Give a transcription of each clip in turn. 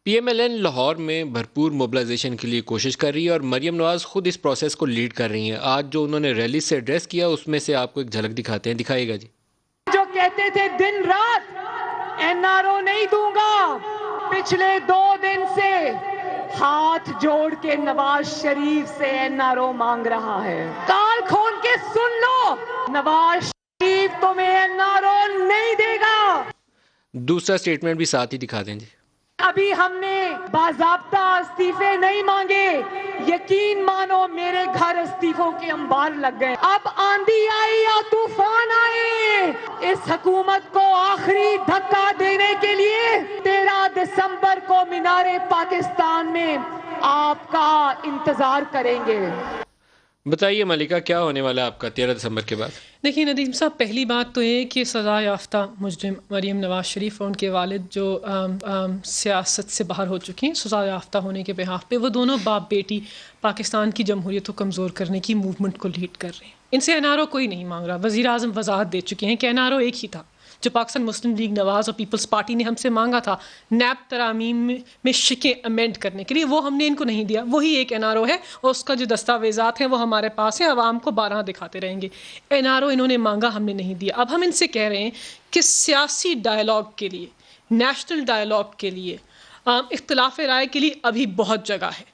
پی M L N Lahore میں بھرپور mobilisation کے لیے کوشش کر رہی ہے اور مریم نواز خود اس پروسیس کو لیڈ کر رہی ہیں. آج جو انہوں نے ریلی سے ایڈریس کیا اس میں سے آپ کو ایک جھلک دکھاتے ہیں. دکھائیے گا جی. جو کہتے تھے دن رات این آر او نہیں دوں گا، پچھلے 2 دن سے ہاتھ جوڑ کے نواز شریف سے این آر او مانگ رہا ہے. کان کھول کے سن لو، نواز شریف تمہیں این آر او نہیں دے گا. دوسرا اسٹیٹمنٹ بھی ساتھ ہی دکھا دیں جی. ابھی ہم نے باضابطہ استعفے نہیں مانگے، یقین مانو میرے گھر استعفوں کے انبار لگ گئے. اب آندھی آئی یا طوفان آئے، اس حکومت کو آخری دھکا دینے کے لیے 13 دسمبر کو مینار پاکستان میں آپ کا انتظار کریں گے. بتائیے ملکہ، کیا ہونے والا ہے آپ کا 13 دسمبر کے بعد؟ دیکھیے ندیم صاحب، پہلی بات تو یہ کہ سزا یافتہ مجرم مریم نواز شریف اور ان کے والد جو سیاست سے باہر ہو چکی ہیں، سزا یافتہ ہونے کے بحاف پہ وہ دونوں باپ بیٹی پاکستان کی جمہوریت کو کمزور کرنے کی موومنٹ کو لیڈ کر رہے ہیں. ان سے این آر او کوئی نہیں مانگ رہا. وزیر اعظم وضاحت دے چکے ہیں کہ این آر او ایک ہی تھا جو پاکستان مسلم لیگ نواز اور پیپلز پارٹی نے ہم سے مانگا تھا نیب ترامیم میں شکیں امینڈ کرنے کے لیے، وہ ہم نے ان کو نہیں دیا. وہی ایک این آر او ہے اور اس کا جو دستاویزات ہیں وہ ہمارے پاس ہیں، عوام کو 12 دکھاتے رہیں گے. این آر او انہوں نے مانگا، ہم نے نہیں دیا. اب ہم ان سے کہہ رہے ہیں کہ سیاسی ڈائلاگ کے لیے، نیشنل ڈائلاگ کے لیے، اختلاف رائے کے لیے ابھی بہت جگہ ہے.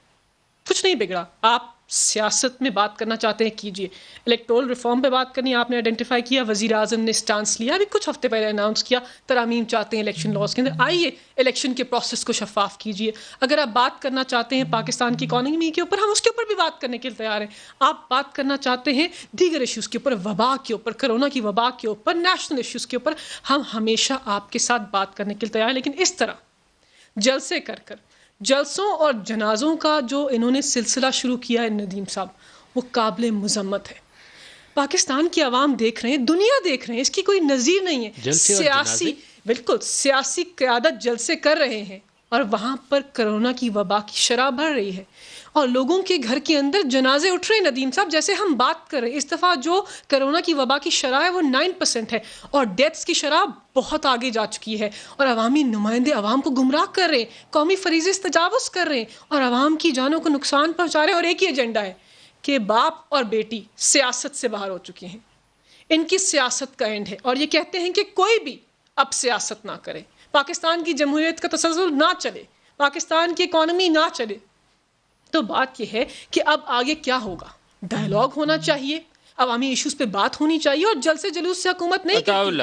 کچھ نہیں بگڑا. آپ سیاست میں بات کرنا چاہتے ہیں کیجئے. الیکٹورل ریفارم پہ بات کرنی آپ نے آئیڈینٹیفائی کیا، وزیر اعظم نے سٹانس لیا، ابھی کچھ ہفتے پہلے اناؤنس کیا ترامیم چاہتے ہیں الیکشن لاز کے اندر. آئیے الیکشن کے پروسیس کو شفاف کیجئے. اگر آپ بات کرنا چاہتے ہیں پاکستان کی اکانومی کے اوپر، ہم اس کے اوپر بھی بات کرنے کے لیے تیار ہیں. آپ بات کرنا چاہتے ہیں دیگر ایشوز کے اوپر، وبا کے اوپر، کرونا کی وبا کے اوپر، نیشنل ایشوز کے اوپر، ہم ہمیشہ آپ کے ساتھ بات کرنے کے لیے تیار ہیں. لیکن اس طرح جلسے کر جلسوں اور جنازوں کا جو انہوں نے سلسلہ شروع کیا ہے ندیم صاحب، وہ قابل مذمت ہے. پاکستان کی عوام دیکھ رہے ہیں، دنیا دیکھ رہے ہیں، اس کی کوئی نظیر نہیں ہے. سیاسی بالکل سیاسی قیادت جلسے کر رہے ہیں اور وہاں پر کرونا کی وبا کی شرح بڑھ رہی ہے اور لوگوں کے گھر کے اندر جنازے اٹھ رہے ہیں. ندیم صاحب، جیسے ہم بات کر رہے ہیں، اس دفعہ جو کرونا کی وبا کی شرح ہے وہ 9% ہے اور ڈیتھس کی شرح بہت آگے جا چکی ہے اور عوامی نمائندے عوام کو گمراہ کر رہے ہیں، قومی فریضے سے تجاوز کر رہے ہیں اور عوام کی جانوں کو نقصان پہنچا رہے ہیں. اور ایک ہی ایجنڈا ہے کہ باپ اور بیٹی سیاست سے باہر ہو چکے ہیں. ان کی سیاست کا اینڈ ہے اور یہ کہتے ہیں کہ کوئی بھی اب سیاست نہ کرے، پاکستان کی جمہوریت کا تسلسل نہ چلے، پاکستان کی اکانومی نہ چلے. تو بات یہ ہے کہ اب آگے کیا ہوگا؟ ڈائلاگ ہونا چاہیے، عوامی ایشوز پہ بات ہونی چاہیے اور جلسے جلوس سے حکومت نہیں کرتی.